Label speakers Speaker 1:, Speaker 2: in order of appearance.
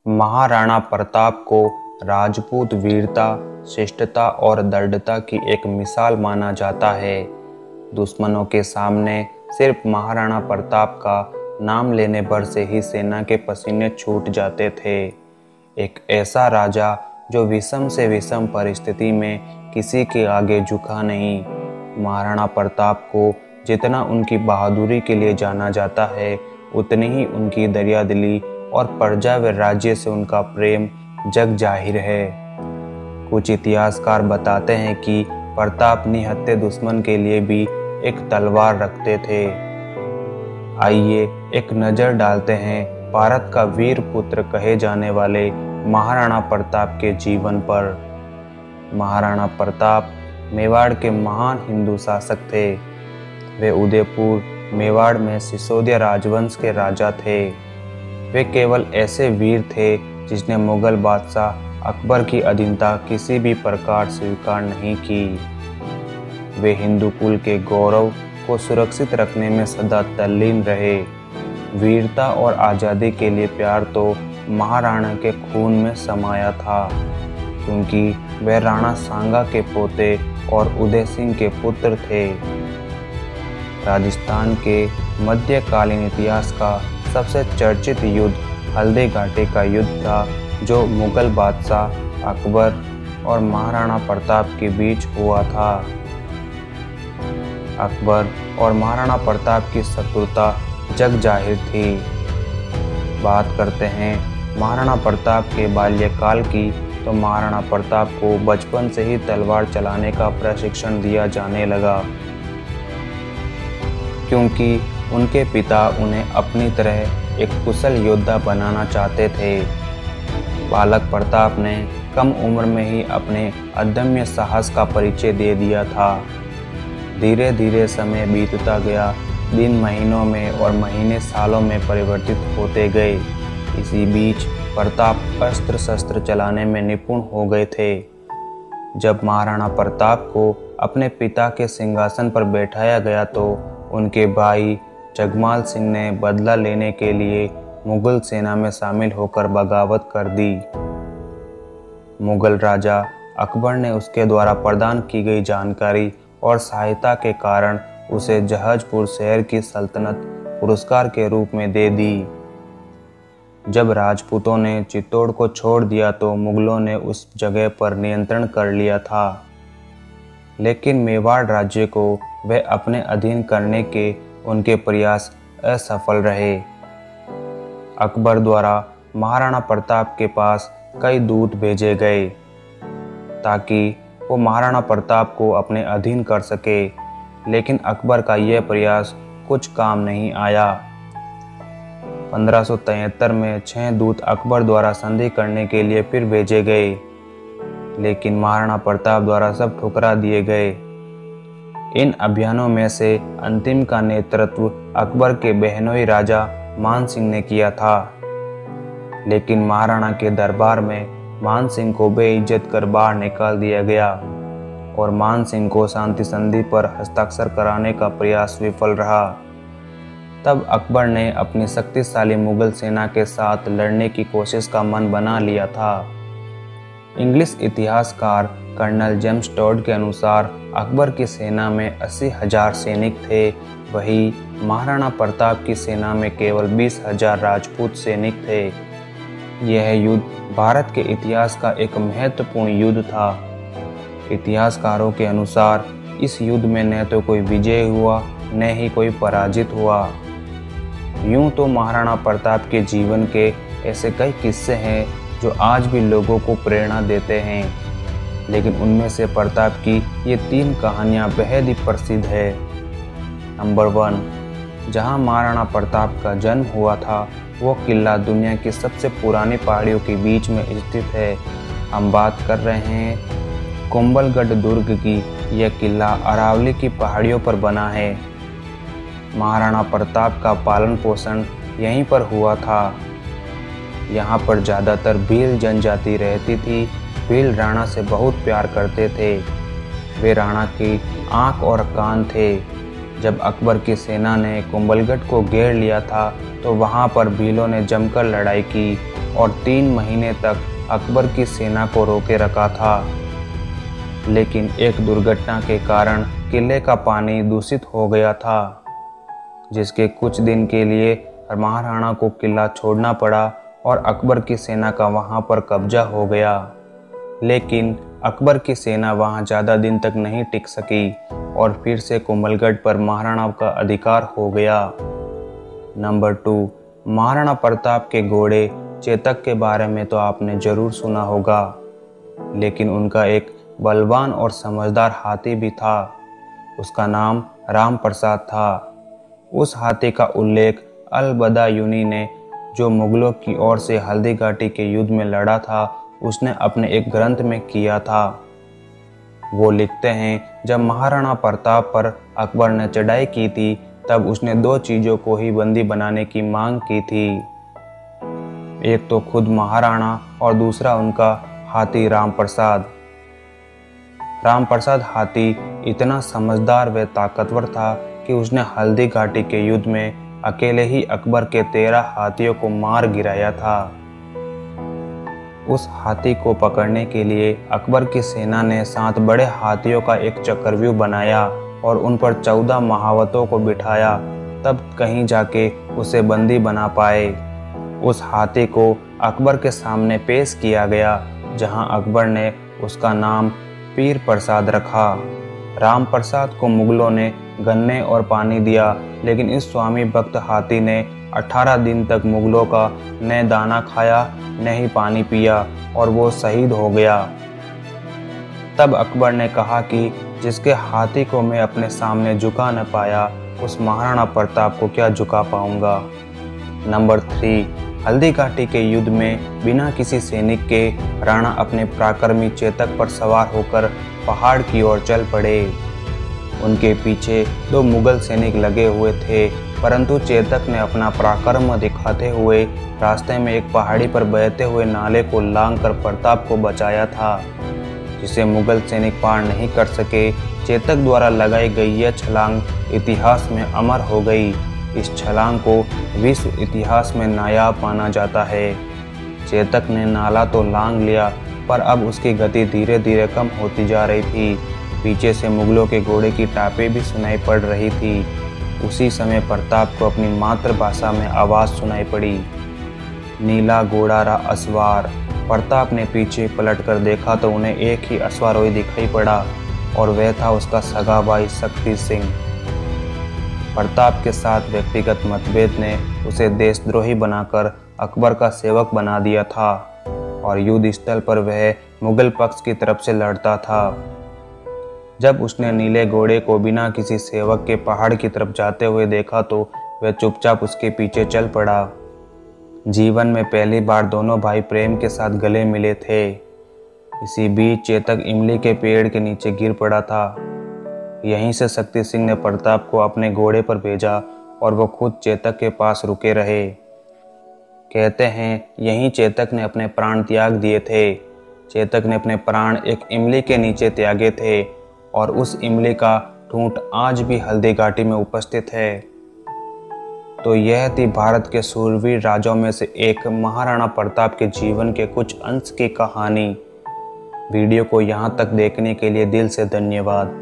Speaker 1: महाराणा प्रताप को राजपूत वीरता, शिष्टता और दृढ़ता की एक मिसाल माना जाता है। दुश्मनों के सामने सिर्फ महाराणा प्रताप का नाम लेने भर से ही सेना के पसीने छूट जाते थे। एक ऐसा राजा जो विषम से विषम परिस्थिति में किसी के आगे झुका नहीं। महाराणा प्रताप को जितना उनकी बहादुरी के लिए जाना जाता है, उतनी ही उनकी दरियादिली और प्रजा व राज्य से उनका प्रेम जग जाहिर है। कुछ इतिहासकार बताते हैं कि प्रताप निहत्थे दुश्मन के लिए भी एक तलवार रखते थे। आइए एक नज़र डालते हैं भारत का वीर पुत्र कहे जाने वाले महाराणा प्रताप के जीवन पर। महाराणा प्रताप मेवाड़ के महान हिंदू शासक थे। वे उदयपुर मेवाड़ में सिसोदिया राजवंश के राजा थे। वे केवल ऐसे वीर थे जिसने मुगल बादशाह अकबर की अधीनता किसी भी प्रकार स्वीकार नहीं की। वे हिंदू कुल के गौरव को सुरक्षित रखने में सदा तल्लीन रहे। वीरता और आज़ादी के लिए प्यार तो महाराणा के खून में समाया था, क्योंकि वे राणा सांगा के पोते और उदय सिंह के पुत्र थे। राजस्थान के मध्यकालीन इतिहास का सबसे चर्चित युद्ध हल्दी घाटी का युद्ध था, जो मुगल बादशाह अकबर और महाराणा प्रताप के बीच हुआ था। अकबर और महाराणा प्रताप की शत्रुता जग जाहिर थी। बात करते हैं महाराणा प्रताप के बाल्यकाल की, तो महाराणा प्रताप को बचपन से ही तलवार चलाने का प्रशिक्षण दिया जाने लगा, क्योंकि उनके पिता उन्हें अपनी तरह एक कुशल योद्धा बनाना चाहते थे। बालक प्रताप ने कम उम्र में ही अपने अदम्य साहस का परिचय दे दिया था। धीरे धीरे समय बीतता गया, दिन महीनों में और महीने सालों में परिवर्तित होते गए। इसी बीच प्रताप अस्त्र शस्त्र चलाने में निपुण हो गए थे। जब महाराणा प्रताप को अपने पिता के सिंहासन पर बैठाया गया, तो उनके भाई जगमाल सिंह ने बदला लेने के लिए मुगल सेना में शामिल होकर बगावत कर दी। मुगल राजा अकबर ने उसके द्वारा प्रदान की गई जानकारी और सहायता के कारण उसे जहाजपुर शहर की सल्तनत पुरस्कार के रूप में दे दी। जब राजपूतों ने चित्तौड़ को छोड़ दिया, तो मुगलों ने उस जगह पर नियंत्रण कर लिया था, लेकिन मेवाड़ राज्य को वे अपने अधीन करने के उनके प्रयास असफल रहे। अकबर द्वारा महाराणा प्रताप के पास कई दूत भेजे गए ताकि वो महाराणा प्रताप को अपने अधीन कर सके, लेकिन अकबर का यह प्रयास कुछ काम नहीं आया। 1573 में 6 दूत अकबर द्वारा संधि करने के लिए फिर भेजे गए, लेकिन महाराणा प्रताप द्वारा सब ठुकरा दिए गए। इन अभियानों में से अंतिम का नेतृत्व अकबर के बहनोई राजा मान सिंह ने किया था, लेकिन महाराणा के दरबार में मान सिंह को बेइज्जत कर बाहर निकाल दिया गया और मान सिंह को शांति संधि पर हस्ताक्षर कराने का प्रयास विफल रहा। तब अकबर ने अपनी शक्तिशाली मुगल सेना के साथ लड़ने की कोशिश का मन बना लिया था। इंग्लिश इतिहासकार कर्नल जेम्स टॉड के अनुसार अकबर की सेना में 80,000 सैनिक थे, वही महाराणा प्रताप की सेना में केवल 20,000 राजपूत सैनिक थे। यह युद्ध भारत के इतिहास का एक महत्वपूर्ण युद्ध था। इतिहासकारों के अनुसार इस युद्ध में न तो कोई विजय हुआ, न ही कोई पराजित हुआ। यूं तो महाराणा प्रताप के जीवन के ऐसे कई किस्से हैं जो आज भी लोगों को प्रेरणा देते हैं, लेकिन उनमें से प्रताप की ये 3 कहानियां बेहद ही प्रसिद्ध है। नंबर 1, जहां महाराणा प्रताप का जन्म हुआ था, वो किला दुनिया की सबसे पुरानी पहाड़ियों के बीच में स्थित है। हम बात कर रहे हैं कुंभलगढ़ दुर्ग की। यह किला अरावली की पहाड़ियों पर बना है। महाराणा प्रताप का पालन पोषण यहीं पर हुआ था। यहाँ पर ज़्यादातर भील जनजाति रहती थी। भील राणा से बहुत प्यार करते थे। वे राणा की आँख और कान थे। जब अकबर की सेना ने कुंभलगढ़ को घेर लिया था, तो वहाँ पर भीलों ने जमकर लड़ाई की और 3 महीने तक अकबर की सेना को रोके रखा था। लेकिन एक दुर्घटना के कारण किले का पानी दूषित हो गया था, जिसके कुछ दिन के लिए महाराणा को किला छोड़ना पड़ा और अकबर की सेना का वहां पर कब्जा हो गया। लेकिन अकबर की सेना वहां ज़्यादा दिन तक नहीं टिक सकी और फिर से कुंभलगढ़ पर महाराणा का अधिकार हो गया। नंबर 2, महाराणा प्रताप के घोड़े चेतक के बारे में तो आपने ज़रूर सुना होगा, लेकिन उनका एक बलवान और समझदार हाथी भी था। उसका नाम राम प्रसाद था। उस हाथी का उल्लेख अल-बदायूनी ने, जो मुगलों की ओर से हल्दी घाटी के युद्ध में लड़ा था, उसने अपने एक ग्रंथ में किया था। वो लिखते हैं, जब महाराणा प्रताप पर अकबर ने चढ़ाई की थी तब उसने 2 चीज़ों को ही बंदी बनाने की मांग की थी। एक तो खुद महाराणा और दूसरा उनका हाथी राम प्रसाद। राम प्रसाद हाथी इतना समझदार व ताकतवर था कि उसने हल्दी घाटी के युद्ध में अकेले ही अकबर के 13 हाथियों को मार गिराया था। उस हाथी को पकड़ने के लिए अकबर की सेना ने 7 बड़े हाथियों का एक चक्रव्यूह बनाया और उन पर 14 महावतों को बिठाया, तब कहीं जाके उसे बंदी बना पाए। उस हाथी को अकबर के सामने पेश किया गया, जहां अकबर ने उसका नाम पीर प्रसाद रखा। राम प्रसाद को मुगलों ने गन्ने और पानी दिया, लेकिन इस स्वामी भक्त हाथी ने 18 दिन तक मुगलों का न दाना खाया न ही पानी पिया और वो शहीद हो गया। तब अकबर ने कहा कि जिसके हाथी को मैं अपने सामने झुका न पाया, उस महाराणा प्रताप को क्या झुका पाऊंगा। नंबर 3, हल्दी घाटी के युद्ध में बिना किसी सैनिक के राणा अपने पराक्रमी चेतक पर सवार होकर पहाड़ की ओर चल पड़े। उनके पीछे 2 मुगल सैनिक लगे हुए थे, परंतु चेतक ने अपना पराक्रम दिखाते हुए रास्ते में एक पहाड़ी पर बहते हुए नाले को लांघकर प्रताप को बचाया था, जिसे मुगल सैनिक पार नहीं कर सके। चेतक द्वारा लगाई गई यह छलांग इतिहास में अमर हो गई। इस छलांग को विश्व इतिहास में नायाब माना जाता है। चेतक ने नाला तो लांघ लिया, पर अब उसकी गति धीरे धीरे कम होती जा रही थी। पीछे से मुगलों के घोड़े की टापें भी सुनाई पड़ रही थी। उसी समय प्रताप को अपनी मातृभाषा में आवाज़ सुनाई पड़ी, नीला घोड़ा रा असवार। प्रताप ने पीछे पलटकर देखा तो उन्हें एक ही अश्वारोही दिखाई पड़ा और वह था उसका सगा भाई शक्ति सिंह। प्रताप के साथ व्यक्तिगत मतभेद ने उसे देशद्रोही बनाकर अकबर का सेवक बना दिया था और युद्ध स्थल पर वह मुगल पक्ष की तरफ से लड़ता था। जब उसने नीले घोड़े को बिना किसी सेवक के पहाड़ की तरफ जाते हुए देखा तो वह चुपचाप उसके पीछे चल पड़ा। जीवन में पहली बार दोनों भाई प्रेम के साथ गले मिले थे। इसी बीच चेतक इमली के पेड़ के नीचे गिर पड़ा था। यहीं से शक्ति सिंह ने प्रताप को अपने घोड़े पर भेजा और वो खुद चेतक के पास रुके रहे। कहते हैं यहीं चेतक ने अपने प्राण त्याग दिए थे। चेतक ने अपने प्राण एक इमली के नीचे त्यागे थे और उस इमली का ठूंठ आज भी हल्दी घाटी में उपस्थित है। तो यह थी भारत के शूरवीर राजाओं में से एक महाराणा प्रताप के जीवन के कुछ अंश की कहानी। वीडियो को यहाँ तक देखने के लिए दिल से धन्यवाद।